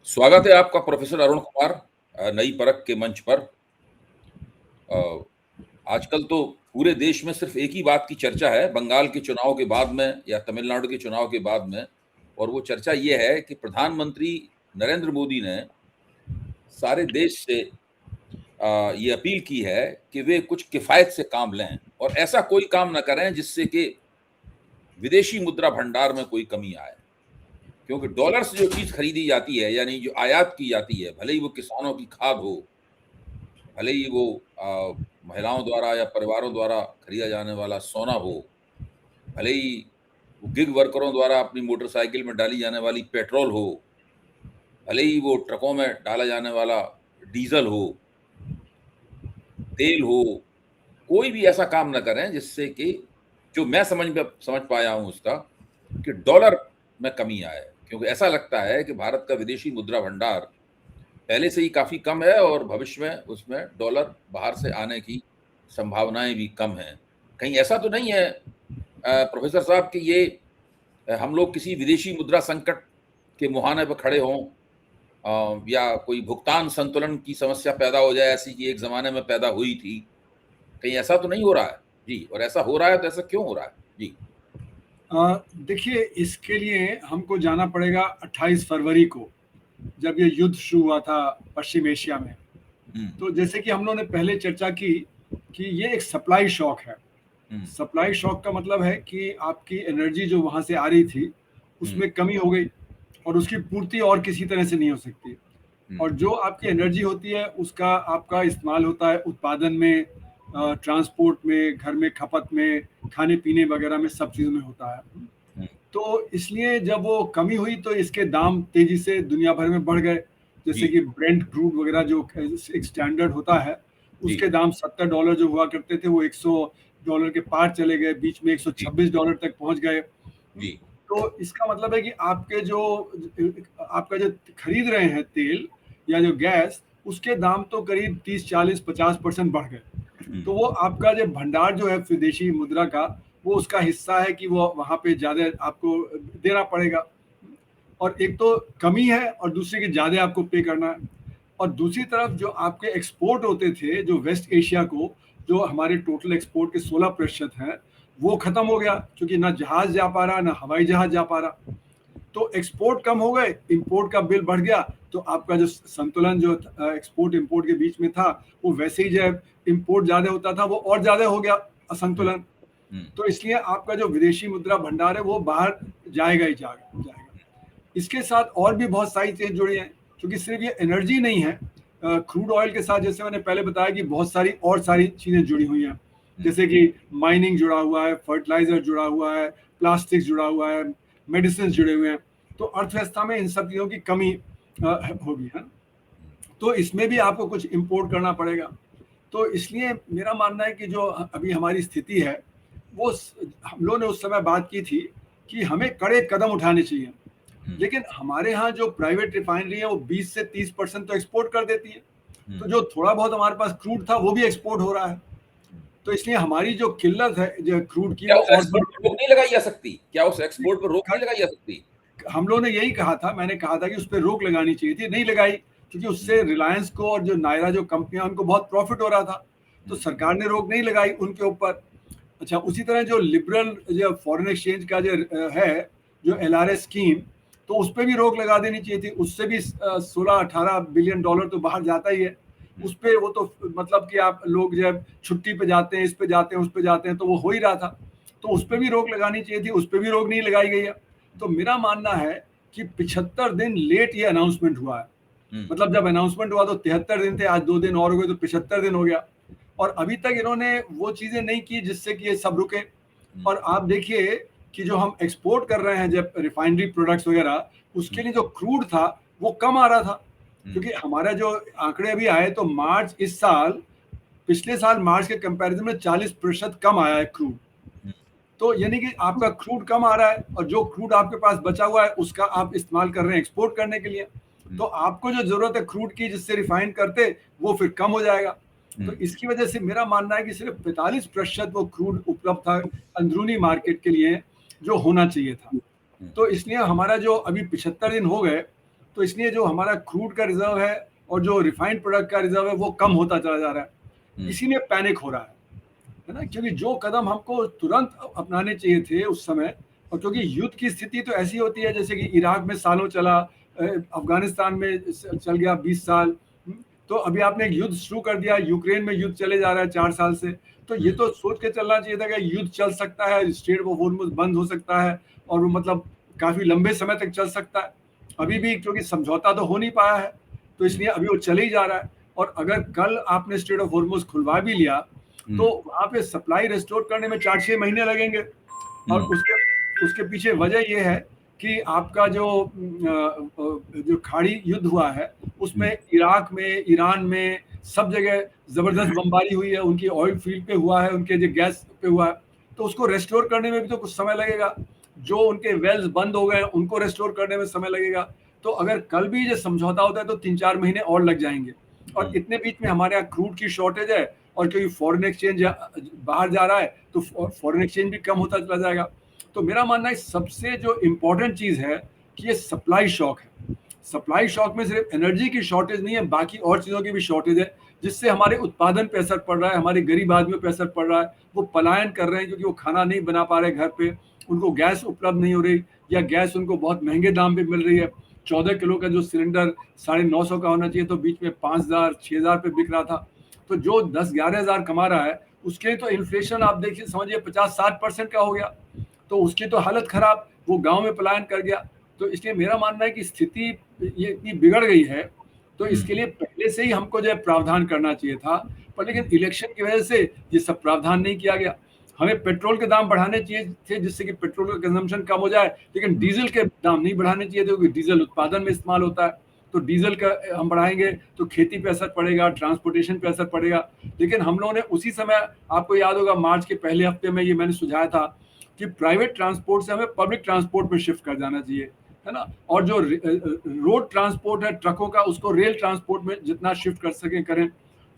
स्वागत है आपका प्रोफेसर अरुण कुमार नई परख के मंच पर। अ, आजकल तो पूरे देश में सिर्फ एक ही बात की चर्चा है, बंगाल के चुनाव के बाद में या तमिलनाडु के चुनाव के बाद में, और वो चर्चा ये है कि प्रधानमंत्री नरेंद्र मोदी ने सारे देश से ये अपील की है कि वे कुछ किफ़ायत से काम लें और ऐसा कोई काम ना करें जिससे कि विदेशी मुद्रा भंडार में कोई कमी आए। क्योंकि डॉलर से जो चीज़ खरीदी जाती है, यानी जो आयात की जाती है, भले ही वो किसानों की खाद हो, भले ही वो महिलाओं द्वारा या परिवारों द्वारा खरीदा जाने वाला सोना हो, भले ही वो गिग वर्करों द्वारा अपनी मोटरसाइकिल में डाली जाने वाली पेट्रोल हो, भले ही वो ट्रकों में डाला जाने वाला डीजल हो, तेल हो, कोई भी ऐसा काम ना करें जिससे कि जो मैं समझ पाया हूँ उसका, कि डॉलर में कमी आए। क्योंकि ऐसा लगता है कि भारत का विदेशी मुद्रा भंडार पहले से ही काफ़ी कम है और भविष्य में उसमें डॉलर बाहर से आने की संभावनाएँ भी कम हैं। कहीं ऐसा तो नहीं है प्रोफ़ेसर साहब कि ये हम लोग किसी विदेशी मुद्रा संकट के मुहाने पे खड़े हों, या कोई भुगतान संतुलन की समस्या पैदा हो जाए ऐसी कि एक ज़माने में पैदा हुई थी। कहीं ऐसा तो नहीं हो रहा है? जी, और ऐसा हो रहा है तो ऐसा क्यों हो रहा है? जी। देखिए, इसके लिए हमको जाना पड़ेगा 28 फरवरी को, जब ये युद्ध शुरू हुआ था पश्चिम एशिया में। हुँ, तो जैसे कि हम लोगों ने पहले चर्चा की कि ये एक सप्लाई शॉक है। हुँ, सप्लाई शॉक का मतलब है कि आपकी एनर्जी जो वहाँ से आ रही थी, हुँ, उसमें कमी हो गई और उसकी पूर्ति और किसी तरह से नहीं हो सकती। हुँ, और जो आपकी एनर्जी होती है, उसका आपका इस्तेमाल होता है उत्पादन में, ट्रांसपोर्ट में, घर में खपत में, खाने-पीने वगैरह में, सब चीज़ों में होता है। हुँ, तो इसलिए जब वो कमी हुई तो इसके दाम तेजी से दुनिया भर में बढ़ गए। जैसे जी, कि ब्रेंट क्रूड वगैरह जो एक स्टैंडर्ड होता है, जी, उसके दाम $70 जो हुआ करते थे, वो $100 के पार चले गए, बीच में जी, $126 तक पहुँच गए। जी, तो इसका मतलब है कि आपका जो खरीद रहे हैं तेल या जो गैस, उसके दाम तो करीब 30, 40, 50% बढ़ गए। हुँ, तो वो आपका जो भंडार जो है विदेशी मुद्रा का, वो उसका हिस्सा है कि वो वहाँ पे ज़्यादा आपको देना पड़ेगा। और एक तो कमी है और दूसरी कि ज़्यादा आपको पे करना है। और दूसरी तरफ जो आपके एक्सपोर्ट होते थे, जो वेस्ट एशिया को, जो हमारे टोटल एक्सपोर्ट के 16% हैं, वो खत्म हो गया, क्योंकि ना जहाज़ जा पा रहा, ना हवाई जहाज़ जा पा रहा। तो एक्सपोर्ट कम हो गए, इंपोर्ट का बिल बढ़ गया, तो आपका जो संतुलन जो एक्सपोर्ट इंपोर्ट के बीच में था, वो वैसे ही जब इंपोर्ट ज़्यादा होता था, वो और ज़्यादा हो गया हुँ, असंतुलन। हुँ, तो इसलिए आपका जो विदेशी मुद्रा भंडार है, वो बाहर जाएगा ही जाएगा। इसके साथ और भी बहुत सारी चीज़ें जुड़ी हैं, क्योंकि सिर्फ ये एनर्जी नहीं है। क्रूड ऑयल के साथ जैसे मैंने पहले बताया कि बहुत सारी और सारी चीज़ें जुड़ी हुई हैं, हुँ, जैसे कि माइनिंग जुड़ा हुआ है, फर्टिलाइजर जुड़ा हुआ है, प्लास्टिक जुड़ा हुआ है, मेडिसिन जुड़े हुए हैं। तो अर्थव्यवस्था में इन सब चीज़ों की कमी होगी, है। हुँ, तो इसमें भी आपको कुछ इम्पोर्ट करना पड़ेगा। तो इसलिए मेरा मानना है कि जो अभी हमारी स्थिति है, हम लोगों ने उस समय बात की थी कि हमें कड़े कदम उठाने चाहिए। हुँ, लेकिन हमारे यहाँ जो प्राइवेट रिफाइनरी है, वो 20 से 30% तो एक्सपोर्ट कर देती है। हुँ, तो जो थोड़ा बहुत हमारे पास क्रूड था, वो भी एक्सपोर्ट हो रहा है। हुँ। तो इसलिए हमारी जो किल्लत है जो क्रूड की, क्या वो उस और एक्सपोर्ट पे रोक नहीं लगाई जा सकती? क्या उस एक्सपोर्ट पे रोक नहीं बढ़ लगाई जा सकती? हम लोगों ने यही कहा था, मैंने कहा था कि उस पे रोक लगानी चाहिए थी, नहीं लगाई, क्योंकि हुँ, उससे रिलायंस को और जो नायरा जो कंपनियां, उनको बहुत प्रॉफिट हो रहा था। तो हुँ, सरकार ने रोक नहीं लगाई उनके ऊपर। अच्छा, उसी तरह जो लिबरल जो फॉरेन एक्सचेंज का जो है, जो एलआरएस स्कीम, तो उस पे भी रोक लगा देनी चाहिए थी। उससे भी 16-18 बिलियन डॉलर तो बाहर जाता ही है। हुँ, उस पे वो तो मतलब कि आप लोग जब छुट्टी पे जाते हैं, इस पे जाते हैं, उस पे जाते हैं, तो वो हो ही रहा था। तो उस पे हुँ, भी रोक लगानी चाहिए थी, उस पे भी रोक नहीं लगाई गई है। हुँ, तो मेरा मानना है कि 75 दिन लेट ये अनाउंसमेंट हुआ है। हुँ, मतलब जब अनाउंसमेंट हुआ तो 73 दिन थे, आज 2 दिन और हो गए तो 75 दिन हो गया। और अभी तक इन्होंने वो चीज़ें नहीं की जिससे कि ये सब रुके। हुँ, और आप देखिए कि जो हम एक्सपोर्ट कर रहे हैं जब रिफाइनरी प्रोडक्ट्स वगैरह, उसके हुँ, लिए जो क्रूड था, वो कम आ रहा था। हुँ, क्योंकि हमारा जो आंकड़े अभी आए, तो मार्च इस साल, पिछले साल मार्च के कंपैरिजन में 40% कम आया है क्रूड। हुँ, तो यानी कि आपका क्रूड कम आ रहा है, और जो क्रूड आपके पास बचा हुआ है, उसका आप इस्तेमाल कर रहे हैं एक्सपोर्ट करने के लिए। हुँ, तो आपको जो ज़रूरत है क्रूड की, जिससे रिफाइन करते, वो फिर कम हो जाएगा। तो हुँ, इसकी वजह से मेरा मानना है कि सिर्फ 45% वो क्रूड उपलब्ध था अंदरूनी मार्केट के लिए, जो होना चाहिए था। हुँ, तो इसलिए हमारा जो अभी 75 दिन हो गए, तो इसलिए जो हमारा क्रूड का रिजर्व है और जो रिफाइंड प्रोडक्ट का रिजर्व है वो कम होता चला जा रहा है। इसीलिए पैनिक हो रहा है ना, क्योंकि जो कदम हमको तुरंत अपनाने चाहिए थे उस समय, और क्योंकि युद्ध की स्थिति तो ऐसी होती है जैसे कि इराक में सालों चला, अफगानिस्तान में चल गया 20 साल, तो अभी आपने एक युद्ध शुरू कर दिया, यूक्रेन में युद्ध चले जा रहा है 4 साल से, तो ये तो सोच के चलना चाहिए था कि युद्ध चल सकता है, स्ट्रेट ऑफ हॉर्मुज़ बंद हो सकता है और वो मतलब काफी लंबे समय तक चल सकता है। अभी भी क्योंकि समझौता तो हो नहीं पाया है, तो इसलिए अभी वो चले ही जा रहा है। और अगर कल आपने स्ट्रेट ऑफ हॉर्मुज़ खुलवा भी लिया तो वहां पे सप्लाई रिस्टोर करने में 4-6 महीने लगेंगे। और उसके पीछे वजह ये है कि आपका जो खाड़ी युद्ध हुआ है उसमें इराक में, ईरान में, सब जगह जबरदस्त बमबारी हुई है, उनकी ऑयल फील्ड पे हुआ है, उनके जो गैस पे हुआ है, तो उसको रेस्टोर करने में भी तो कुछ समय लगेगा। जो उनके वेल्स बंद हो गए उनको रेस्टोर करने में समय लगेगा। तो अगर कल भी जो समझौता होता है तो 3-4 महीने और लग जाएंगे। और इतने बीच में हमारे यहाँ क्रूड की शॉर्टेज है और क्योंकि फॉरेन एक्सचेंज बाहर जा रहा है तो फॉरेन एक्सचेंज भी कम होता चला जाएगा। तो मेरा मानना है सबसे जो इम्पोर्टेंट चीज है कि ये सप्लाई शॉक है। सप्लाई शॉक में सिर्फ एनर्जी की शॉर्टेज नहीं है, बाकी और चीजों की भी शॉर्टेज है, जिससे हमारे उत्पादन पे असर पड़ रहा है, हमारे गरीब आदमियों पे असर पड़ रहा है। वो पलायन कर रहे हैं क्योंकि वो खाना नहीं बना पा रहे घर पे, उनको गैस उपलब्ध नहीं हो रही, या गैस उनको बहुत महंगे दाम पे मिल रही है। 14 किलो का जो सिलेंडर 950 का होना चाहिए तो बीच में 5,000-6,000 पे बिक रहा था। तो जो 10-11,000 कमा रहा है उसके तो इन्फ्लेशन आप देखिए, समझिए 50-60% का हो गया, तो उसकी तो हालत खराब, वो गांव में पलायन कर गया। तो इसलिए मेरा मानना है कि स्थिति ये इतनी बिगड़ गई है, तो इसके लिए पहले से ही हमको जो है प्रावधान करना चाहिए था, पर लेकिन इलेक्शन की वजह से ये सब प्रावधान नहीं किया गया। हमें पेट्रोल के दाम बढ़ाने चाहिए थे जिससे कि पेट्रोल का कंजम्पशन कम हो जाए, लेकिन डीजल के दाम नहीं बढ़ाने चाहिए थे क्योंकि डीजल उत्पादन में इस्तेमाल होता है। तो डीजल का हम बढ़ाएंगे तो खेती पे असर पड़ेगा, ट्रांसपोर्टेशन पे असर पड़ेगा। लेकिन हम लोगों ने उसी समय, आपको याद होगा मार्च के पहले हफ्ते में ये मैंने सुझाया था कि प्राइवेट ट्रांसपोर्ट से हमें पब्लिक ट्रांसपोर्ट में शिफ्ट कर जाना चाहिए, है ना, और जो रोड ट्रांसपोर्ट है ट्रकों का उसको रेल ट्रांसपोर्ट में जितना शिफ्ट कर सकें करें।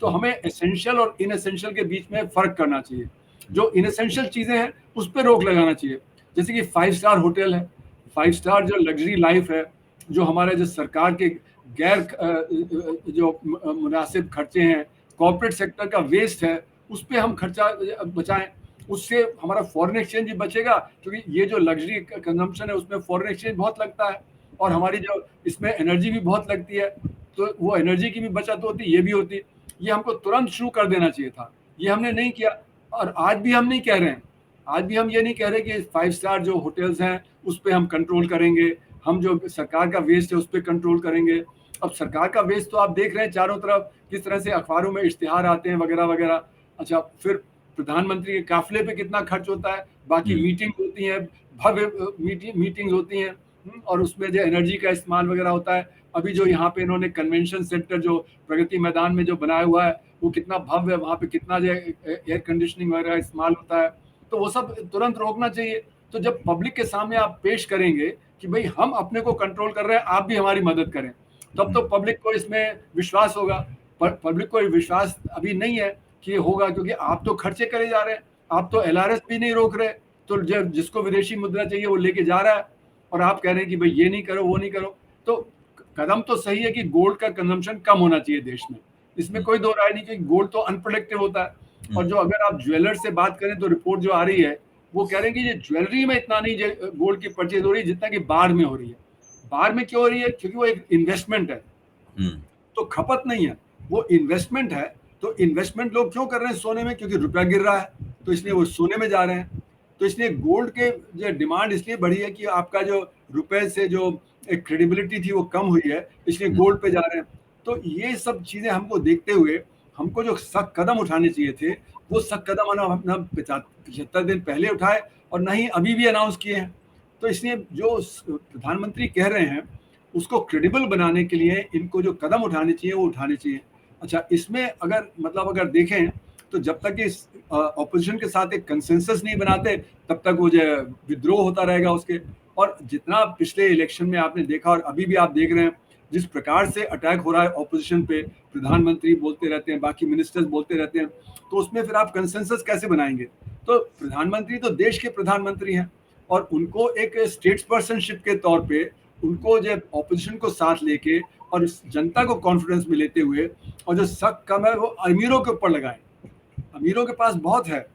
तो हमें एसेंशियल और इनएसेंशियल के बीच में फर्क करना चाहिए। जो इनएसेंशियल चीजें हैं उस पर रोक लगाना चाहिए, जैसे कि 5 स्टार होटल है, 5 स्टार जो लग्जरी लाइफ है, जो हमारे जो सरकार के गैर जो मुनासिब खर्चे हैं, कॉर्पोरेट सेक्टर का वेस्ट है, उस पर हम खर्चा बचाएं। उससे हमारा फॉरेन एक्सचेंज भी बचेगा, क्योंकि ये जो लग्जरी कंजम्पशन है उसमें फॉरेन एक्सचेंज बहुत लगता है और हमारी जो इसमें एनर्जी भी बहुत लगती है, तो वो एनर्जी की भी बचत होती, ये भी होती। ये हमको तुरंत शुरू कर देना चाहिए था, ये हमने नहीं किया। और आज भी हम नहीं कह रहे हैं, आज भी हम ये नहीं कह रहे कि 5 स्टार जो होटल्स हैं उस पर हम कंट्रोल करेंगे, हम जो सरकार का वेस्ट है उस पर कंट्रोल करेंगे। अब सरकार का वेस्ट तो आप देख रहे हैं चारों तरफ किस तरह से अखबारों में इश्तिहार आते हैं वगैरह वगैरह। अच्छा, फिर प्रधानमंत्री के काफिले पे कितना खर्च होता है, बाकी मीटिंग होती है, भव्य मीटिंग्स होती हैं, और उसमें जो एनर्जी का इस्तेमाल वगैरह होता है। अभी जो यहाँ पे इन्होंने कन्वेंशन सेंटर जो प्रगति मैदान में जो बनाया हुआ है वो कितना भव्य है, वहाँ पे कितना जो एयर कंडीशनिंग वगैरह इस्तेमाल होता है, तो वो सब तुरंत रोकना चाहिए। तो जब पब्लिक के सामने आप पेश करेंगे कि भाई हम अपने को कंट्रोल कर रहे हैं, आप भी हमारी मदद करें, तब तो पब्लिक को इसमें विश्वास होगा। पर पब्लिक को विश्वास अभी नहीं है कि ये होगा, क्योंकि आप तो खर्चे करे जा रहे हैं, आप तो एलआरएस भी नहीं रोक रहे, तो जब जिसको विदेशी मुद्रा चाहिए वो लेके जा रहा है और आप कह रहे हैं कि भाई ये नहीं करो वो नहीं करो। तो कदम तो सही है कि गोल्ड का कंजम्पशन कम होना चाहिए देश में, इसमें कोई दो राय नहीं, क्योंकि गोल्ड तो अनप्रोडक्टिव होता है। और जो अगर आप ज्वेलर से बात करें तो रिपोर्ट जो आ रही है वो कह रहे हैं कि ये ज्वेलरी में इतना नहीं गोल्ड की परचेज हो रही है जितना कि बार में हो रही है। बार में क्यों हो रही है? क्योंकि वो एक इन्वेस्टमेंट है, तो खपत नहीं है, वो इन्वेस्टमेंट है। तो इन्वेस्टमेंट लोग क्यों कर रहे हैं सोने में? क्योंकि रुपया गिर रहा है, तो इसलिए वो सोने में जा रहे हैं। तो इसलिए गोल्ड के जो डिमांड इसलिए बढ़ी है कि आपका जो रुपए से जो एक क्रेडिबिलिटी थी वो कम हुई है, इसलिए गोल्ड पे जा रहे हैं। तो ये सब चीजें हमको देखते हुए हमको जो सख्त कदम उठाने चाहिए थे वो सख्त कदम अपना 75 दिन पहले उठाए और नहीं अभी भी अनाउंस किए हैं। तो इसलिए जो प्रधानमंत्री कह रहे हैं उसको क्रेडिबल बनाने के लिए इनको जो कदम उठाने चाहिए वो उठाने चाहिए। अच्छा, इसमें अगर देखें तो जब तक इस ऑपोजिशन के साथ एक कंसेंसस नहीं बनाते तब तक वो जो विद्रोह होता रहेगा उसके। और जितना पिछले इलेक्शन में आपने देखा और अभी भी आप देख रहे हैं जिस प्रकार से अटैक हो रहा है ऑपोजिशन पे, प्रधानमंत्री बोलते रहते हैं, बाकी मिनिस्टर्स बोलते रहते हैं, तो उसमें फिर आप कंसेंसस कैसे बनाएंगे? तो प्रधानमंत्री तो देश के प्रधानमंत्री हैं और उनको एक स्टेट्स पर्सनशिप के तौर पे उनको जो ऑपोजिशन को साथ लेके और इस जनता को कॉन्फिडेंस में लेते हुए, और जो शक कम है वो अमीरों के ऊपर लगाएं। अमीरों के पास बहुत है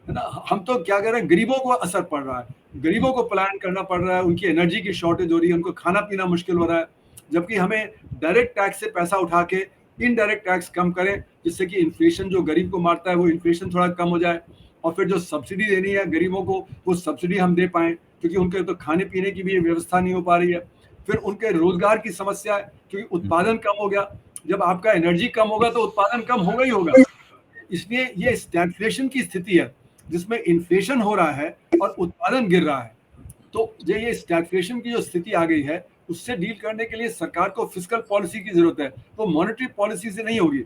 ना। हम तो क्या कह रहे हैं, गरीबों को असर पड़ रहा है, गरीबों को पलायन करना पड़ रहा है, उनकी एनर्जी की शॉर्टेज हो रही है, उनको खाना पीना मुश्किल हो रहा है। जबकि हमें डायरेक्ट टैक्स से पैसा उठा के इनडायरेक्ट टैक्स कम करें, जिससे कि इन्फ्लेशन जो गरीब को मारता है वो इन्फ्लेशन थोड़ा कम हो जाए, और फिर जो सब्सिडी देनी है गरीबों को वो सब्सिडी हम दे पाएं, क्योंकि उनके तो खाने पीने की भी व्यवस्था नहीं हो पा रही है। फिर उनके रोजगार की समस्या है, क्योंकि उत्पादन कम हो गया। जब आपका एनर्जी कम होगा तो उत्पादन कम होगा ही होगा। इसलिए ये स्टैग्फ्लेशन की स्थिति है, जिसमें इन्फ्लेशन हो रहा है और उत्पादन गिर रहा है। तो ये स्टैग्फ्लेशन की जो स्थिति आ गई है, उससे डील करने के लिए सरकार को फिस्कल पॉलिसी की जरूरत है, तो मॉनेटरी पॉलिसी से नहीं होगी।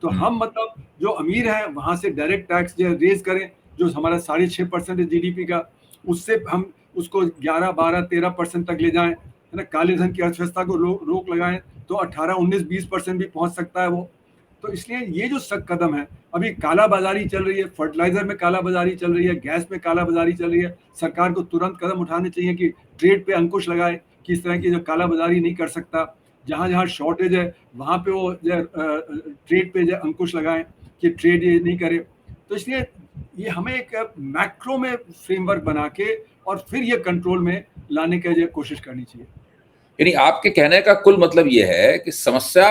तो हम मतलब जो अमीर हैं वहां से डायरेक्ट टैक्स जो रेज करें, जो हमारा 6.5% जीडीपी का, उससे हम उसको 11, 12, 13% तक ले जाएं, है ना। काले धन की अर्थव्यवस्था को रोक लगाएं तो 18, 19, 20% भी पहुंच सकता है वो। तो इसलिए ये जो सख्त कदम है, अभी काला बाजारी चल रही है, फर्टिलाइजर में काला बाजारी चल रही है, गैस में काला बाजारी चल रही है, सरकार को तुरंत कदम उठाने चाहिए कि ट्रेड पे अंकुश लगाए, कि इस तरह की जो काला बाजारी नहीं कर सकता। जहां जहां शॉर्टेज है वहां पे वो ट्रेड पे अंकुश लगाएं कि ट्रेड ये नहीं करे। तो इसलिए ये हमें एक मैक्रो में फ्रेमवर्क बना के और फिर ये कंट्रोल में लाने की कोशिश करनी चाहिए। यानी आपके कहने का कुल मतलब ये है कि समस्या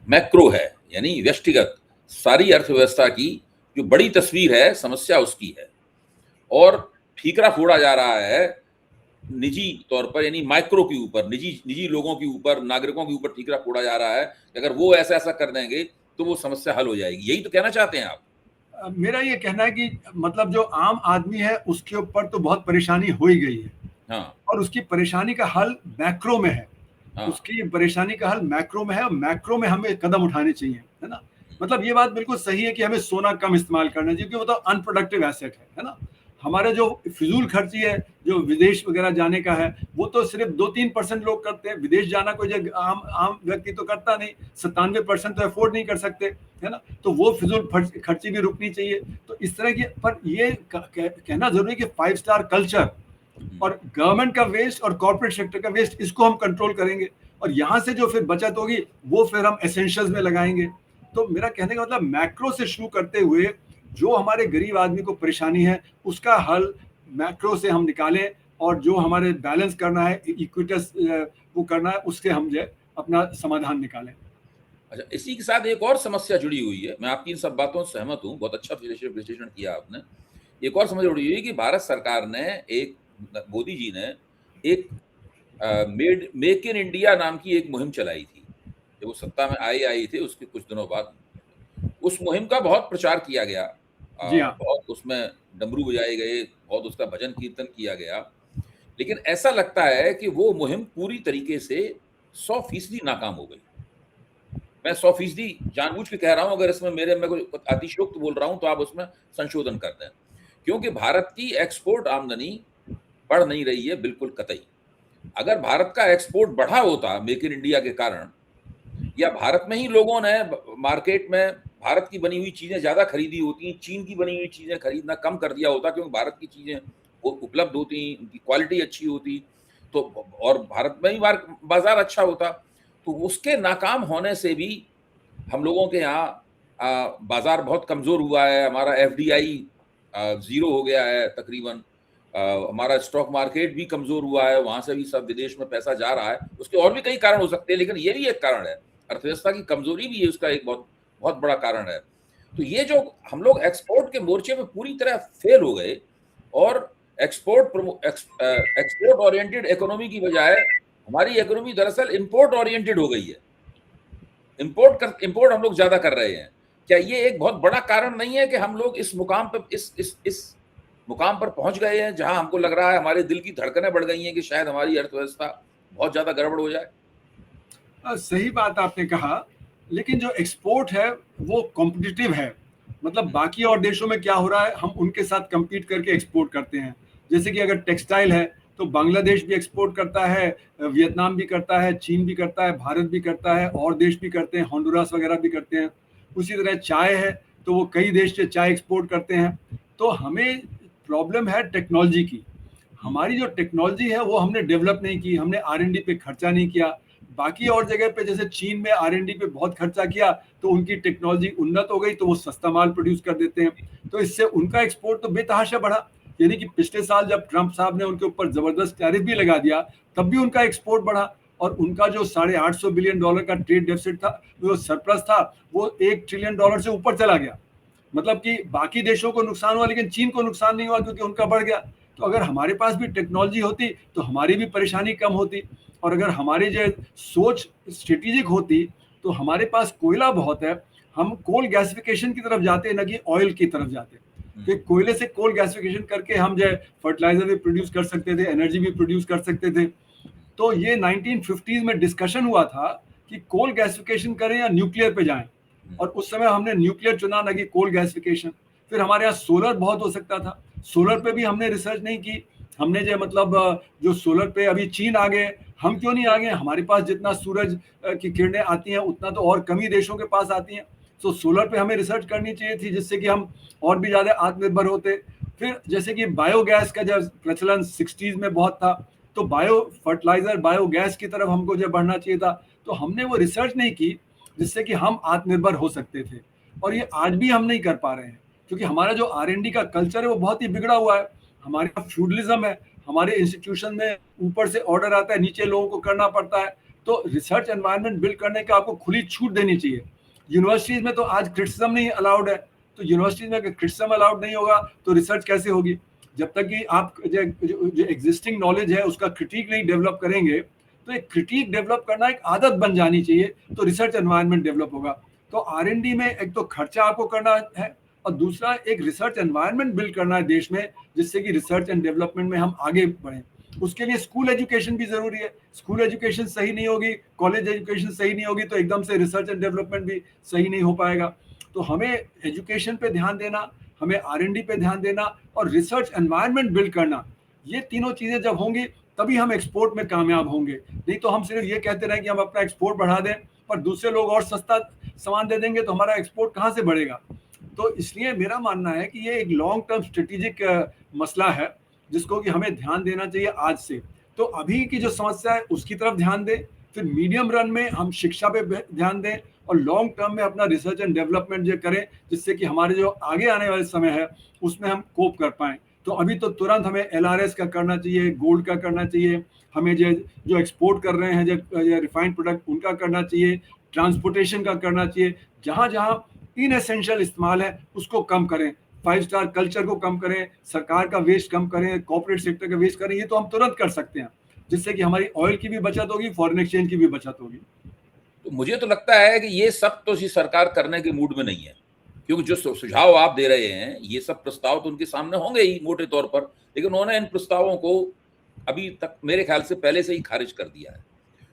मैक्रो है, यानी व्यक्तिगत सारी अर्थव्यवस्था की जो बड़ी तस्वीर है, समस्या उसकी है, और ठीकरा फोड़ा जा रहा है निजी तौर पर, यानी माइक्रो के ऊपर, निजी लोगों के ऊपर, नागरिकों के ऊपर ठीकरा फोड़ा जा रहा है कि अगर वो ऐसा ऐसा कर देंगे तो वो समस्या हल हो जाएगी। यही तो कहना चाहते हैं आप? मेरा ये कहना है कि मतलब जो आम आदमी है उसके ऊपर तो बहुत परेशानी हो ही गई है। हाँ। और उसकी परेशानी का हल मैक्रो में है। हाँ। उसकी परेशानी का हल मैक्रो में है, और मैक्रो में हमें कदम उठाने चाहिए, है ना। मतलब ये बात बिल्कुल सही है कि हमें सोना कम इस्तेमाल करना चाहिए, क्योंकि वो तो अनप्रोडक्टिव एसेट है ना। हमारे जो फिजूल खर्ची है, जो विदेश वगैरह जाने का है, वो तो सिर्फ 2-3% लोग करते हैं। विदेश जाना कोई आम आम व्यक्ति तो करता नहीं, 97% तो अफोर्ड नहीं कर सकते, है ना। तो वो फिजूल खर्ची भी रुकनी चाहिए। तो इस तरह की, पर ये कहना जरूरी है कि 5 स्टार कल्चर और गवर्नमेंट का वेस्ट और कॉर्पोरेट सेक्टर का वेस्ट, इसको हम कंट्रोल करेंगे, और यहाँ से जो फिर बचत होगी वो फिर हम एसेंशियल्स में लगाएंगे। तो मेरा कहने का मतलब मैक्रो से शुरू करते हुए जो हमारे गरीब आदमी को परेशानी है उसका हल मैक्रो से हम निकालें, और जो हमारे बैलेंस करना है, इक्विटस वो करना है, उससे हम जो अपना समाधान निकालें। अच्छा, इसी के साथ एक और समस्या जुड़ी हुई है। मैं आपकी इन सब बातों से सहमत हूँ, बहुत अच्छा विश्लेषण किया आपने। एक और समस्या जुड़ी हुई है कि भारत सरकार ने मोदी जी ने एक मेक इन इंडिया नाम की एक मुहिम चलाई थी। जब वो सत्ता में आई थे उसके कुछ दिनों बाद उस मुहिम का बहुत प्रचार किया गया, जी हाँ। बहुत उसमें डमरू बजाए गए, बहुत उसका भजन कीर्तन किया गया। लेकिन ऐसा लगता है कि वो मुहिम पूरी तरीके से 100% नाकाम हो गई। मैं 100% जानबूझ के कह रहा हूं, अगर इसमें मैं कोई अतिशयोक्त बोल रहा हूं तो आप उसमें संशोधन कर दें, क्योंकि भारत की एक्सपोर्ट आमदनी बढ़ नहीं रही है बिल्कुल कतई। अगर भारत का एक्सपोर्ट बढ़ा होता मेक इन इंडिया के कारण, या भारत में ही लोगों ने मार्केट में भारत की बनी हुई चीजें ज्यादा खरीदी होती, चीन की बनी हुई चीजें खरीदना कम कर दिया होता, क्योंकि भारत की चीजें उपलब्ध होती, उनकी क्वालिटी अच्छी होती, तो और भारत में ही बाजार अच्छा होता, तो उसके नाकाम होने से भी हम लोगों के यहाँ बाजार बहुत कमजोर हुआ है। हमारा एफडीआई 0 हो गया है तकरीबन। हमारा स्टॉक मार्केट भी कमजोर हुआ है, वहां से भी सब विदेश में पैसा जा रहा है। उसके और भी कई कारण हो सकते हैं, लेकिन ये भी एक कारण है। अर्थव्यवस्था की कमजोरी भी है, उसका एक बहुत बहुत बड़ा कारण है। तो ये जो हम लोग एक्सपोर्ट के मोर्चे में पूरी तरह फेल हो गए, और एक्सपोर्ट ओरिएंटेड इकोनॉमी की बजाय हमारी इकोनॉमी दरअसल इंपोर्ट ओरिएंटेड हो गई है। इंपोर्ट हम लोग ज्यादा कर रहे हैं। क्या ये एक बहुत बड़ा कारण नहीं है कि हम लोग इस मुकाम पर इस मुकाम पर पहुंच गए हैं जहां हमको लग रहा है, हमारे दिल की धड़कनें बढ़ गई हैं कि शायद हमारी अर्थव्यवस्था बहुत ज्यादा गड़बड़ हो जाए? सही बात आपने कहा, लेकिन जो एक्सपोर्ट है वो कॉम्पिटिटिव है। मतलब बाकी और देशों में क्या हो रहा है, हम उनके साथ compete करके एक्सपोर्ट करते हैं। जैसे कि अगर टेक्सटाइल है तो बांग्लादेश भी एक्सपोर्ट करता है, वियतनाम भी करता है, चीन भी करता है, भारत भी करता है, और देश भी करते हैं, होंडुरास वगैरह भी करते हैं। उसी तरह चाय है तो वो कई देश से चाय एक्सपोर्ट करते हैं। तो हमें प्रॉब्लम है टेक्नोलॉजी की। हमारी जो टेक्नोलॉजी है वो हमने डेवलप नहीं की, हमने R&D पे खर्चा नहीं किया। बाकी और जगह पे जैसे चीन में R&D पे बहुत खर्चा किया तो उनकी टेक्नोलॉजी उन्नत हो गई तो वो सस्ता माल प्रोड्यूस कर देते हैं, तो इससे उनका एक्सपोर्ट तो बेतहाशा बढ़ा। यानी कि पिछले साल जब ट्रंप साहब ने उनके ऊपर जबरदस्त टैरिफ भी लगा दिया तब भी उनका एक्सपोर्ट बढ़ा, और उनका जो $850 बिलियन का ट्रेड डेफिसिट था, जो सरप्लस था, वो $1 ट्रिलियन से ऊपर चला गया। मतलब कि बाकी देशों को नुकसान हुआ लेकिन चीन को नुकसान नहीं हुआ क्योंकि उनका बढ़ गया। तो अगर हमारे पास भी टेक्नोलॉजी होती तो हमारी भी परेशानी कम होती, और अगर हमारी जो सोच स्ट्रेटेजिक होती तो हमारे पास कोयला बहुत है, हम कोल गैसिफिकेशन की तरफ जाते ना कि ऑयल की तरफ जाते। कि कोयले से कोल गैसिफिकेशन करके हम जो फर्टिलाइजर भी प्रोड्यूस कर सकते थे, एनर्जी भी प्रोड्यूस कर सकते थे। तो ये 1950s में डिस्कशन हुआ था कि कोल गैसिफिकेशन करें या न्यूक्लियर पे जाएं, और उस समय हमने न्यूक्लियर चुना ना कि कोल गैसिफिकेशन। फिर हमारे यहाँ सोलर बहुत हो सकता था, सोलर पे भी हमने रिसर्च नहीं की। हमने जो मतलब जो सोलर पे अभी चीन आ गए, हम क्यों नहीं आ गए? हमारे पास जितना सूरज की किरणें आती हैं उतना तो और कम ही देशों के पास आती हैं। तो सोलर पे हमें रिसर्च करनी चाहिए थी जिससे कि हम और भी ज़्यादा आत्मनिर्भर होते। फिर जैसे कि बायोगैस का जब प्रचलन 60s में बहुत था, तो बायो फर्टिलाइजर बायोगैस की तरफ हमको जब बढ़ना चाहिए था, तो हमने वो रिसर्च नहीं की जिससे कि हम आत्मनिर्भर हो सकते थे। और ये आज भी हम नहीं कर पा रहे हैं क्योंकि हमारा जो R&D का कल्चर है वो बहुत ही बिगड़ा हुआ है। हमारे यहाँ फ्यूडलिज्म है, हमारे इंस्टीट्यूशन में ऊपर से ऑर्डर आता है, नीचे लोगों को करना पड़ता है। तो रिसर्च एनवायरनमेंट बिल्ड करने का आपको खुली छूट देनी चाहिए। यूनिवर्सिटीज में तो आज क्रिटिसिज्म नहीं अलाउड है, तो यूनिवर्सिटीज में अगर क्रिटिसिज्म अलाउड नहीं होगा तो रिसर्च कैसे होगी? जब तक कि आप जो एग्जिस्टिंग नॉलेज है उसका क्रिटिक नहीं डेवलप करेंगे, तो एक क्रिटिक डेवलप करना एक आदत बन जानी चाहिए, तो रिसर्च एनवायरनमेंट डेवलप होगा। तो R&D में एक तो खर्चा आपको करना है, और दूसरा एक रिसर्च एनवायरनमेंट बिल्ड करना है देश में जिससे कि रिसर्च एंड डेवलपमेंट में हम आगे बढ़ें। उसके लिए स्कूल एजुकेशन भी जरूरी है। स्कूल एजुकेशन सही नहीं होगी, कॉलेज एजुकेशन सही नहीं होगी, तो एकदम से रिसर्च एंड डेवलपमेंट भी सही नहीं हो पाएगा। तो हमें एजुकेशन पे ध्यान देना, हमें R&D पे ध्यान देना और रिसर्च एनवायरनमेंट बिल्ड करना, ये तीनों चीजें जब होंगी तभी हम एक्सपोर्ट में कामयाब होंगे। नहीं तो हम सिर्फ ये कहते रहें कि हम अपना एक्सपोर्ट बढ़ा दें पर दूसरे लोग और सस्ता सामान दे देंगे तो हमारा एक्सपोर्ट कहाँ से बढ़ेगा? तो इसलिए मेरा मानना है कि ये एक लॉन्ग टर्म स्ट्रेटेजिक मसला है जिसको कि हमें ध्यान देना चाहिए आज से। तो अभी की जो समस्या है उसकी तरफ ध्यान दें, फिर मीडियम रन में हम शिक्षा पे ध्यान दें, और लॉन्ग टर्म में अपना रिसर्च एंड डेवलपमेंट जो करें जिससे कि हमारे जो आगे आने वाले समय है उसमें हम कोप कर पाएँ। तो अभी तो तुरंत हमें LRS का करना चाहिए, गोल्ड का करना चाहिए, हमें जो एक्सपोर्ट कर रहे हैं जो रिफाइंड प्रोडक्ट उनका करना चाहिए, ट्रांसपोर्टेशन का करना चाहिए, जहाँ इनएसेंशियल इस्तेमाल है उसको कम करें, 5 स्टार कल्चर को कम करें, सरकार का वेस्ट कम करें, कॉर्पोरेट सेक्टर का वेस्ट करें। ये तो हम तुरंत कर सकते हैं जिससे कि हमारी ऑयल की भी बचत होगी, फॉरेन एक्सचेंज की भी बचत होगी। तो मुझे तो लगता है कि ये सब तो सरकार करने के मूड में नहीं है, क्योंकि जो सुझाव आप दे रहे हैं ये सब प्रस्ताव तो उनके सामने होंगे ही मोटे तौर पर, लेकिन उन्होंने इन प्रस्तावों को अभी तक मेरे ख्याल से पहले से ही खारिज कर दिया है।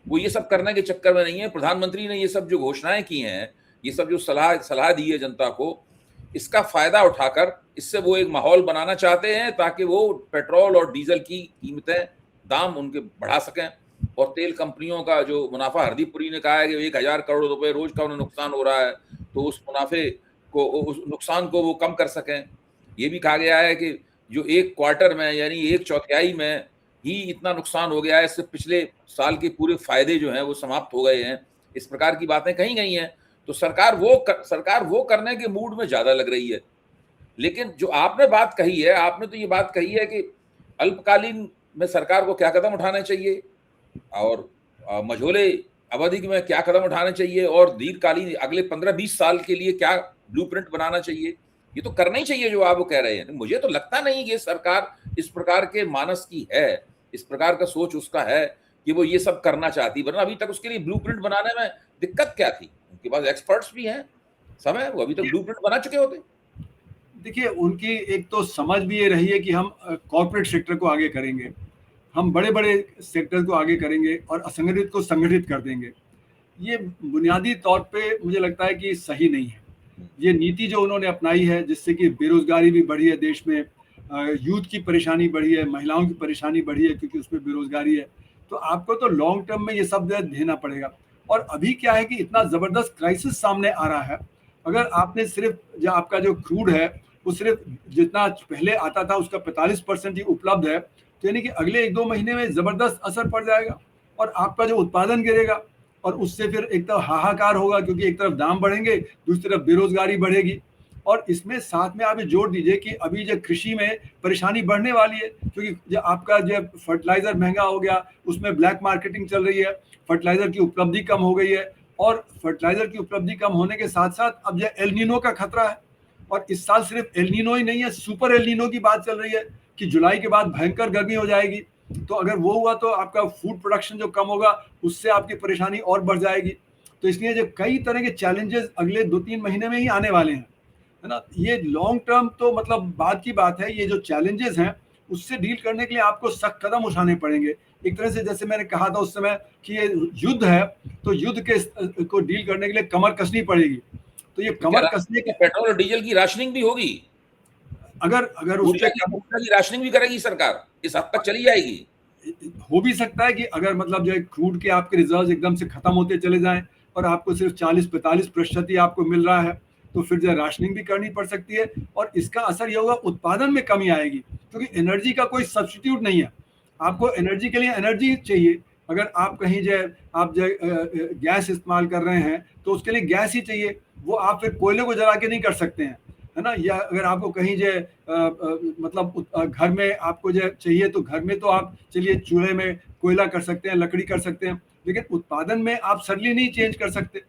वो ये सब करने के चक्कर में नहीं है। प्रधानमंत्री ने ये सब जो घोषणाएं की हैं, ये सब जो सलाह दी है जनता को, इसका फायदा उठाकर इससे वो एक माहौल बनाना चाहते हैं ताकि वो पेट्रोल और डीजल की कीमतें, दाम उनके बढ़ा सकें, और तेल कंपनियों का जो मुनाफा, हरदीप पुरी ने कहा है कि 1,000 करोड़ रुपए रोज का उन्हें नुकसान हो रहा है, तो उस मुनाफे को, उस नुकसान को वो कम कर सकें। ये भी कहा गया है कि जो एक क्वार्टर में यानी एक चौथाई में ही इतना नुकसान हो गया है, इससे पिछले साल के पूरे फायदे जो हैं वो समाप्त हो गए हैं। इस प्रकार की बातें कही गई हैं। तो सरकार वो करने के मूड में ज्यादा लग रही है। लेकिन जो आपने बात कही है, आपने तो ये बात कही है कि अल्पकालीन में सरकार को क्या कदम उठाने चाहिए और मझोले अवधि में क्या कदम उठाने चाहिए, और दीर्घकालीन अगले 15-20 साल के लिए क्या ब्लूप्रिंट बनाना चाहिए, ये तो करना ही चाहिए जो आप वो कह रहे हैं। मुझे तो लगता नहीं कि सरकार इस प्रकार के मानस की है, इस प्रकार का सोच उसका है कि वो ये सब करना चाहती, वरना अभी तक उसके लिए ब्लूप्रिंट बनाने में दिक्कत क्या थी? उनके पास एक्सपर्ट्स भी हैं, सब है, वो अभी तक ब्लूप्रिंट बना चुके होते। देखिए, उनकी एक तो समझ भी ये रही है कि हम कॉर्पोरेट सेक्टर को आगे करेंगे, हम बड़े-बड़े सेक्टर को आगे करेंगे और असंगठित को संगठित कर देंगे। ये बुनियादी तौर पे मुझे लगता है कि सही नहीं है। ये नीति जो उन्होंने अपनाई है जिससे कि बेरोज़गारी भी बढ़ी है देश में, यूथ की परेशानी बढ़ी है, महिलाओं की परेशानी बढ़ी है क्योंकि उसमें बेरोज़गारी है। तो आपको तो लॉन्ग टर्म में ये सब देना पड़ेगा। और अभी क्या है कि इतना ज़बरदस्त क्राइसिस सामने आ रहा है, अगर आपने सिर्फ जो आपका जो क्रूड है वो सिर्फ जितना पहले आता था उसका 45% ही उपलब्ध है, तो यानी कि अगले 1-2 महीने में ज़बरदस्त असर पड़ जाएगा और आपका जो उत्पादन गिरेगा और उससे फिर एक तरफ हाहाकार होगा, क्योंकि एक तरफ दाम बढ़ेंगे, दूसरी तरफ बेरोज़गारी बढ़ेगी। और इसमें साथ में आप ये जोड़ दीजिए कि अभी जो कृषि में परेशानी बढ़ने वाली है, क्योंकि जो आपका जो फर्टिलाइज़र महँगा हो गया, उसमें ब्लैक मार्केटिंग चल रही है, फर्टिलाइज़र की उपलब्धि कम हो गई है और फर्टिलाइज़र की उपलब्धि कम होने के साथ-साथ अब जो एल नीनो का खतरा है। और इस साल सिर्फ एल नीनो ही नहीं है, सुपर एल नीनो की बात चल रही है कि जुलाई के बाद भयंकर गर्मी हो जाएगी। तो अगर वो हुआ तो आपका फूड प्रोडक्शन जो कम होगा, उससे आपकी परेशानी और बढ़ जाएगी। तो इसलिए जो कई तरह के चैलेंजेस अगले 2-3 महीने में ही आने वाले हैं, है ना? ये लॉन्ग टर्म तो मतलब बाद की बात है, ये जो चैलेंजेस हैं, उससे डील करने के लिए आपको सख्त कदम उठाने पड़ेंगे। एक तरह से जैसे मैंने कहा था उस समय कि ये युद्ध है, तो युद्ध के को डील करने के लिए कमर कसनी पड़ेगी। तो ये क्या कमर कसने के पेट्रोल और डीजल की राशनिंग भी होगी? अगर अगर उस ऊर्जा पे कम की राशनिंग भी करेगी सरकार? इस हद तक चली जाएगी? हो भी सकता है कि अगर मतलब जो है क्रूड के आपके रिजर्व्स एकदम से खत्म होते चले जाएं और आपको सिर्फ 40-45% ही आपको मिल रहा है, तो फिर जो है राशनिंग भी करनी पड़ सकती है और इसका असर ये होगा, उत्पादन में कमी आएगी, क्योंकि एनर्जी का कोई सब्स्टिट्यूट नहीं है। आपको एनर्जी के लिए एनर्जी चाहिए। अगर आप कहीं जो है आप जो गैस इस्तेमाल कर रहे हैं, तो उसके लिए गैस ही चाहिए, वो आप फिर कोयले को जला के नहीं कर सकते हैं, है ना? या अगर आपको कहीं जो मतलब घर में आपको जो चाहिए, तो घर में तो आप चलिए चूल्हे में कोयला कर सकते हैं, लकड़ी कर सकते हैं, लेकिन उत्पादन में आप सरली नहीं चेंज कर सकते,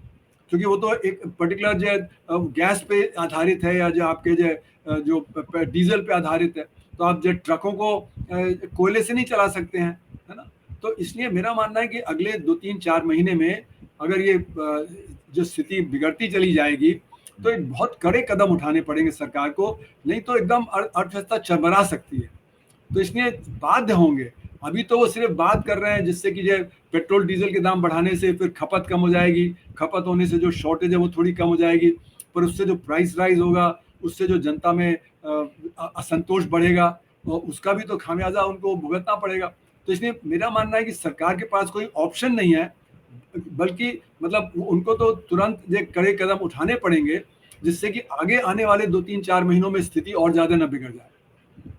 क्योंकि वो तो एक पर्टिकुलर जो गैस पे आधारित है या जो आपके जो डीजल पे आधारित है। तो आप जो ट्रकों को कोयले से नहीं चला सकते हैं, है ना? तो इसलिए मेरा मानना है कि अगले 2-3-4 महीने में अगर ये जो स्थिति बिगड़ती चली जाएगी, तो एक बहुत कड़े कदम उठाने पड़ेंगे सरकार को, नहीं तो एकदम अर्थव्यवस्था चरमरा सकती है। तो इसलिए बाध्य होंगे। अभी तो वो सिर्फ बात कर रहे हैं, जिससे कि जो पेट्रोल डीजल के दाम बढ़ाने से फिर खपत कम हो जाएगी, खपत होने से जो शॉर्टेज है वो थोड़ी कम हो जाएगी, पर उससे जो प्राइस राइज होगा, उससे जो जनता में असंतोष बढ़ेगा, तो उसका भी तो खामियाजा उनको भुगतना पड़ेगा। तो इसलिए मेरा मानना है कि सरकार के पास कोई ऑप्शन नहीं है, बल्कि मतलब उनको तो तुरंत ये कड़े कदम उठाने पड़ेंगे, जिससे कि आगे आने वाले 2-3-4 महीनों में स्थिति और ज्यादा न बिगड़ जाए।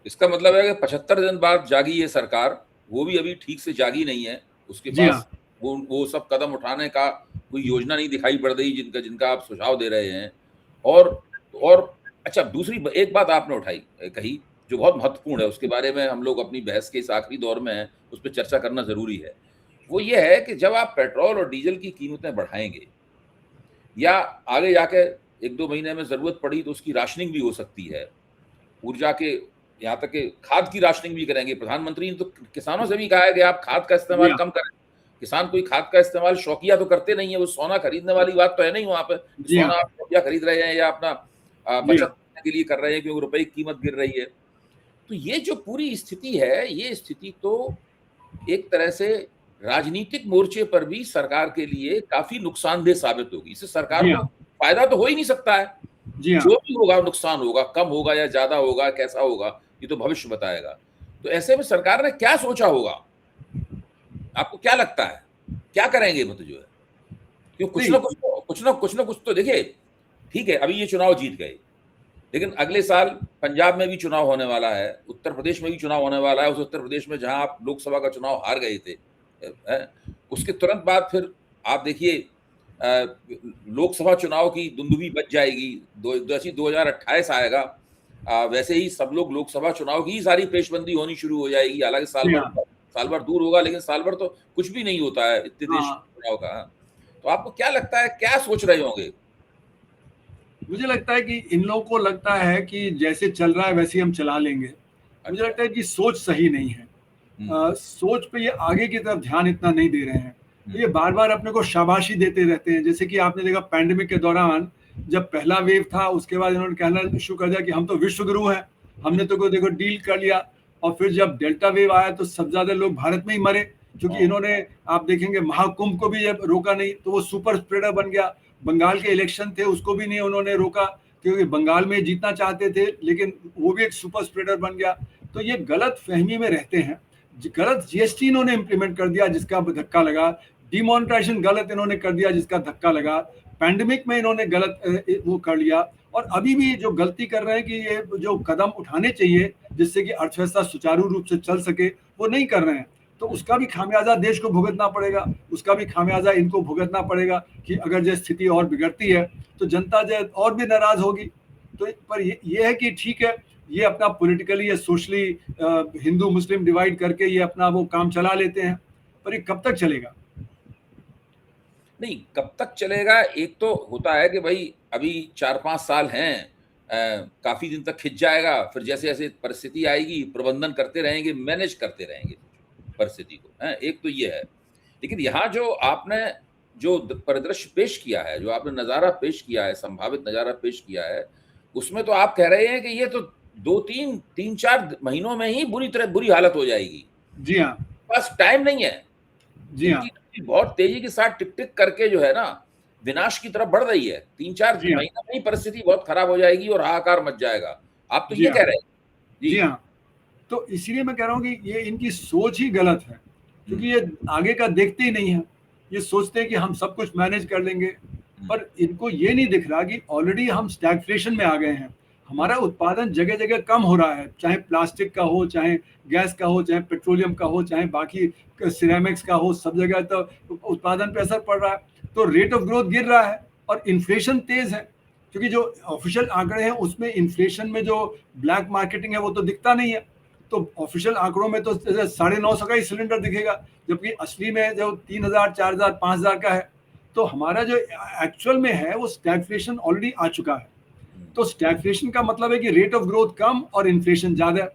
इसका मतलब है कि 75 दिन बाद जागी ये सरकार, वो भी अभी ठीक से जागी नहीं है। उसके जी हाँ। पास वो सब कदम उठाने का कोई योजना नहीं दिखाई पड़ रही जिनका आप सुझाव दे रहे हैं। और अच्छा, दूसरी एक बात आपने उठाई कही जो बहुत महत्वपूर्ण है, उसके बारे में हम लोग अपनी बहस के इस आखिरी दौर में हैं, उस पे चर्चा करना ज़रूरी है। वो ये है कि जब आप पेट्रोल और डीजल की कीमतें बढ़ाएँगे या आगे जाके 1-2 महीने में ज़रूरत पड़ी तो उसकी राशनिंग भी हो सकती है। ऊर्जा के यहाँ तक कि खाद की राशनिंग भी करेंगे। प्रधानमंत्री ने तो किसानों से भी कहा है कि आप खाद का जी इस्तेमाल हाँ। कम करें। किसान कोई खाद का इस्तेमाल शौकिया तो करते नहीं है, वो सोना खरीदने वाली बात तो है नहीं वहाँ पे। जी हाँ। सोना आप शौकिया खरीद रहे हैं या अपना जी बचत हाँ। करने के लिए कर रहे हैं क्योंकि रुपए की कीमत गिर रही है। तो ये जो पूरी स्थिति है, ये स्थिति तो एक तरह से राजनीतिक मोर्चे पर भी सरकार के लिए काफ़ी नुकसानदेह साबित होगी। इससे सरकार जी को हाँ। फ़ायदा तो हो ही नहीं सकता है। जी हाँ। जो भी होगा नुकसान होगा, कम होगा या ज़्यादा होगा, कैसा होगा, ये तो भविष्य बताएगा। तो ऐसे में सरकार ने क्या सोचा होगा? आपको क्या लगता है? क्या करेंगे वो तो जो है? क्यों नहीं। कुछ ना कुछ तो देखिए, ठीक है, अभी ये चुनाव जीत गए, लेकिन अगले साल पंजाब में भी चुनाव होने वाला है, उत्तर प्रदेश में भी चुनाव होने वाला है। उस उत्तर प्रदेश में जहाँ आप लोकसभा का चुनाव हार गए थे, उसके तुरंत बाद फिर आप देखिए लोकसभा चुनाव की दुंदुभी बज जाएगी। जैसे 2028 आएगा, वैसे ही सब लोग लोकसभा चुनाव की ही सारी पेशबंदी होनी शुरू हो जाएगी। हालांकि जी हाँ। साल भर दूर होगा, लेकिन साल भर तो कुछ भी नहीं होता है इतने देश हाँ। चुनाव का। तो आपको क्या लगता है, क्या सोच रहे होंगे? मुझे लगता है कि इन लोगों को लगता है कि जैसे चल रहा है वैसे ही हम चला लेंगे। मुझे अच्छा। लगता है कि सोच सही नहीं है। सोच पे ये आगे की तरफ ध्यान इतना नहीं दे रहे हैं। तो ये बार-बार अपने को शाबाशी देते रहते हैं। जैसे कि आपने देखा पैंडेमिक के दौरान जब पहला वेव था, उसके बाद इन्होंने कहना शुरू कर दिया कि हम तो विश्व गुरु हैं। हमने तो देखो डील कर लिया। और फिर जब डेल्टा वेव आया तो सबसे ज़्यादा लोग भारत में ही मरे, क्योंकि इन्होंने आप देखेंगे महाकुंभ को भी जब रोका नहीं तो वो सुपर स्प्रेडर बन गया। बंगाल के इलेक्शन थे, उसको भी नहीं उन्होंने रोका, क्योंकि बंगाल में जीतना चाहते थे, लेकिन वो भी एक सुपर स्प्रेडर बन गया। तो ये गलतफ़हमी में रहते हैं। गलत जीएसटी इन्होंने इम्प्लीमेंट कर दिया जिसका धक्का लगा, डिमोनेटाइजेशन गलत इन्होंने कर दिया जिसका धक्का लगा, पैंडेमिक में इन्होंने गलत वो कर लिया, और अभी भी जो गलती कर रहे हैं कि ये जो कदम उठाने चाहिए जिससे कि अर्थव्यवस्था सुचारू रूप से चल सके, वो नहीं कर रहे हैं। तो उसका भी खामियाजा देश को भुगतना पड़ेगा, उसका भी खामियाजा इनको भुगतना पड़ेगा कि अगर जो स्थिति और बिगड़ती है तो जनता जो और भी नाराज होगी। तो पर ये है कि ठीक है, ये अपना पॉलिटिकली या सोशली हिंदू मुस्लिम डिवाइड करके ये अपना वो काम चला लेते हैं, पर ये कब तक चलेगा? नहीं, कब तक चलेगा? एक तो होता है कि भाई अभी 4-5 साल हैं, काफ़ी दिन तक खिंच जाएगा, फिर जैसे-जैसे परिस्थिति आएगी, प्रबंधन करते रहेंगे, मैनेज करते रहेंगे परिस्थिति को, हैं? एक तो ये है। लेकिन यहाँ जो आपने जो परिदृश्य पेश किया है, जो आपने नज़ारा पेश किया है, संभावित नज़ारा पेश किया है, उसमें तो आप कह रहे हैं कि ये तो 2-3, 3-4 महीनों में ही बुरी हालत हो जाएगी। जी हाँ। बस टाइम नहीं है। जी हाँ। इनकी बहुत तेजी के साथ टिक-टिक करके जो है ना, विनाश की तरफ बढ़ रही है। 3-4 जी हाँ। महीने में ही परिस्थिति बहुत खराब हो जाएगी और हाहाकार मच जाएगा। आप तो जी ये हाँ। कह रहे हैं? जी हाँ। तो इसीलिए मैं कह रहा हूँ कि ये इनकी सोच ही गलत है, क्योंकि ये आगे का देखते ही नहीं है। ये सोचते हैं कि हम सब कुछ मैनेज कर लेंगे, पर इनको ये नहीं दिख रहा कि ऑलरेडी हम स्टैग्फ्लेशन में आ गए हैं। हमारा उत्पादन जगह-जगह कम हो रहा है, चाहे प्लास्टिक का हो, चाहे गैस का हो, चाहे पेट्रोलियम का हो, चाहे बाकी सिरेमिक्स का हो, सब जगह तो उत्पादन पे असर पड़ रहा है। तो रेट ऑफ ग्रोथ गिर रहा है और इन्फ्लेशन तेज़ है, क्योंकि जो ऑफिशियल आंकड़े हैं उसमें इन्फ्लेशन में जो ब्लैक मार्केटिंग है वो तो दिखता नहीं है। तो ऑफिशियल आंकड़ों में तो 950 का ही सिलेंडर दिखेगा, जबकि असली में जो 3000, 4000, 5000 का है। तो हमारा जो एक्चुअल में है वो स्टैग्फ्लेशन ऑलरेडी आ चुका है। तो स्टैग्फ्लेशन का मतलब है कि रेट ऑफ ग्रोथ कम और इन्फ्लेशन ज़्यादा।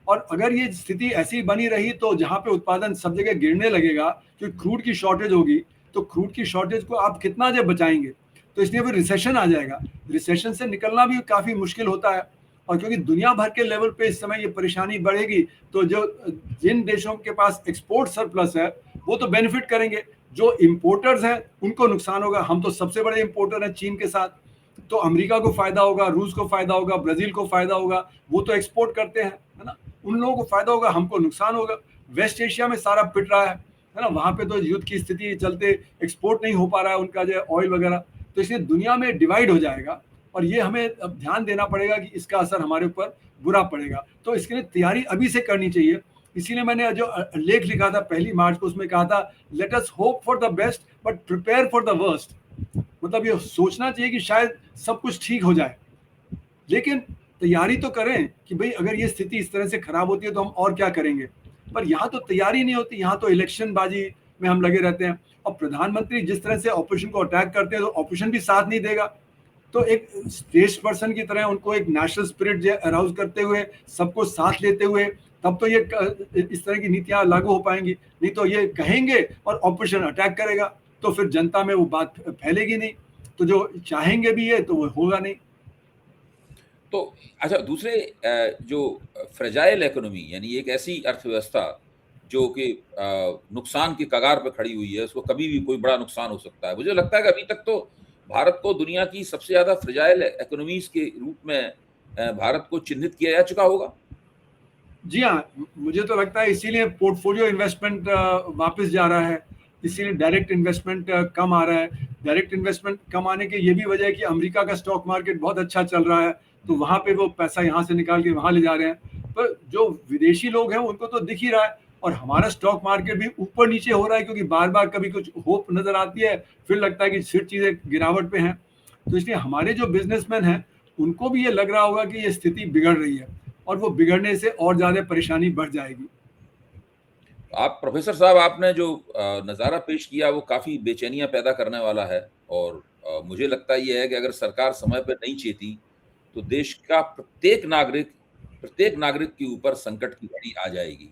और अगर ये स्थिति ऐसी बनी रही तो जहाँ पे उत्पादन सब जगह गिरने लगेगा, क्योंकि क्रूड की शॉर्टेज होगी, तो क्रूड की शॉर्टेज को आप कितना जो बचाएंगे? तो इसलिए फिर रिसेशन आ जाएगा। रिसेशन से निकलना भी काफ़ी मुश्किल होता है, और क्योंकि दुनिया भर के लेवल पे इस समय ये परेशानी बढ़ेगी, तो जो जिन देशों के पास एक्सपोर्ट सरप्लस है वो तो बेनिफिट करेंगे, जो इम्पोर्टर्स हैं उनको नुकसान होगा। हम तो सबसे बड़े इम्पोर्टर हैं चीन के साथ, तो अमेरिका को फायदा होगा, रूस को फायदा होगा, ब्राजील को फायदा होगा, वो तो एक्सपोर्ट करते हैं, है ना? उन लोगों को फायदा होगा, हमको नुकसान होगा। वेस्ट एशिया में सारा पिट रहा है ना? वहाँ पे तो युद्ध की स्थिति चलते एक्सपोर्ट नहीं हो पा रहा है उनका जो ऑयल वगैरह। तो इसलिए दुनिया में डिवाइड हो जाएगा, और ये हमें अब ध्यान देना पड़ेगा कि इसका असर हमारे ऊपर बुरा पड़ेगा। तो इसके लिए तैयारी अभी से करनी चाहिए। इसीलिए मैंने जो लेख लिखा था 1 मार्च को, उसमें कहा था, let us hope for the best but prepare for the worst. मतलब ये सोचना चाहिए कि शायद सब कुछ ठीक हो जाए, लेकिन तैयारी तो करें कि भाई अगर ये स्थिति इस तरह से खराब होती है तो हम और क्या करेंगे। पर यहाँ तो तैयारी नहीं होती, यहाँ तो इलेक्शन बाजी में हम लगे रहते हैं, और प्रधानमंत्री जिस तरह से ऑपोजिशन को अटैक करते हैं तो ऑपोजिशन भी साथ नहीं देगा। तो एक स्टेट्स पर्सन की तरह उनको एक नेशनल स्पिरिट अराउज करते हुए, सबको साथ लेते हुए, तब तो ये इस तरह की नीतियां लागू हो पाएंगी। नहीं तो ये कहेंगे और ऑपोजिशन अटैक करेगा, तो फिर जनता में वो बात फैलेगी नहीं, तो जो चाहेंगे भी है तो वो होगा नहीं। तो अच्छा, दूसरे जो फ्रेजाइल इकोनॉमी, यानी एक ऐसी अर्थव्यवस्था जो कि नुकसान की कगार पे खड़ी हुई है, उसको कभी भी कोई बड़ा नुकसान हो सकता है। मुझे लगता है कि अभी तक तो भारत को दुनिया की सबसे ज़्यादा फ्रेजाइल इकोनॉमीज़ के रूप में भारत को चिन्हित किया जा चुका होगा। जी हाँ, मुझे तो लगता है इसीलिए पोर्टफोलियो इन्वेस्टमेंट वापस जा रहा है, इसीलिए डायरेक्ट इन्वेस्टमेंट कम आ रहा है। डायरेक्ट इन्वेस्टमेंट कम आने की ये भी वजह है कि अमेरिका का स्टॉक मार्केट बहुत अच्छा चल रहा है, तो वहाँ पे वो पैसा यहाँ से निकाल के वहाँ ले जा रहे हैं। पर जो विदेशी लोग हैं उनको तो दिख ही रहा है, और हमारा स्टॉक मार्केट भी ऊपर नीचे हो रहा है, क्योंकि बार-बार कभी कुछ होप नज़र आती है, फिर लगता है कि फिर चीज़ें गिरावट पे हैं। तो इसलिए हमारे जो बिज़नेसमैन हैं, उनको भी ये लग रहा होगा कि ये स्थिति बिगड़ रही है, और वो बिगड़ने से और ज़्यादा परेशानी बढ़ जाएगी। आप प्रोफेसर साहब, आपने जो नज़ारा पेश किया वो काफ़ी बेचैनियाँ पैदा करने वाला है, और मुझे लगता ये है कि अगर सरकार समय पे नहीं चेती तो देश का प्रत्येक नागरिक के ऊपर संकट की घड़ी आ जाएगी,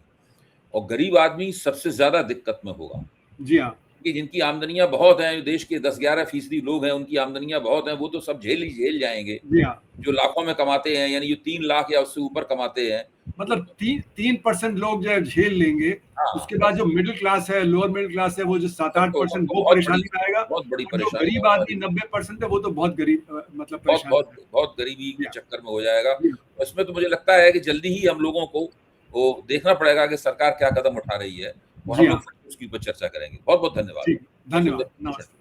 और गरीब आदमी सबसे ज़्यादा दिक्कत में होगा। जी हाँ। कि जिनकी आमदनियाँ बहुत हैं, देश के 10-11% लोग हैं, उनकी आमदनियाँ बहुत हैं, वो तो सब झेल जाएंगे। जी हाँ। जो लाखों में कमाते हैं, यानी जो 3 लाख या उससे ऊपर कमाते हैं, मतलब 3% लोग जो है झेल लेंगे, हाँ, उसके बाद जो मिडिल क्लास है, लोअर मिडिल क्लास है, वो जो 7-8% वो बहुत परेशानी में आएगा, बड़ी और जो परेशानी गरीब होने आदमी वाली है। 90% है वो तो बहुत गरीब मतलब बहुत परेशान बहुत है। बहुत गरीबी जी के हाँ। चक्कर में हो जाएगा। जी हाँ। इसमें तो मुझे लगता है कि जल्दी ही हम लोगों को वो देखना पड़ेगा कि सरकार क्या कदम उठा रही है, और जी हम लोग हाँ। फिर उसके ऊपर चर्चा करेंगे। बहुत-बहुत धन्यवाद। ठीक, बहुत सुंदर धन्यवाद, विषय। नमस्ते।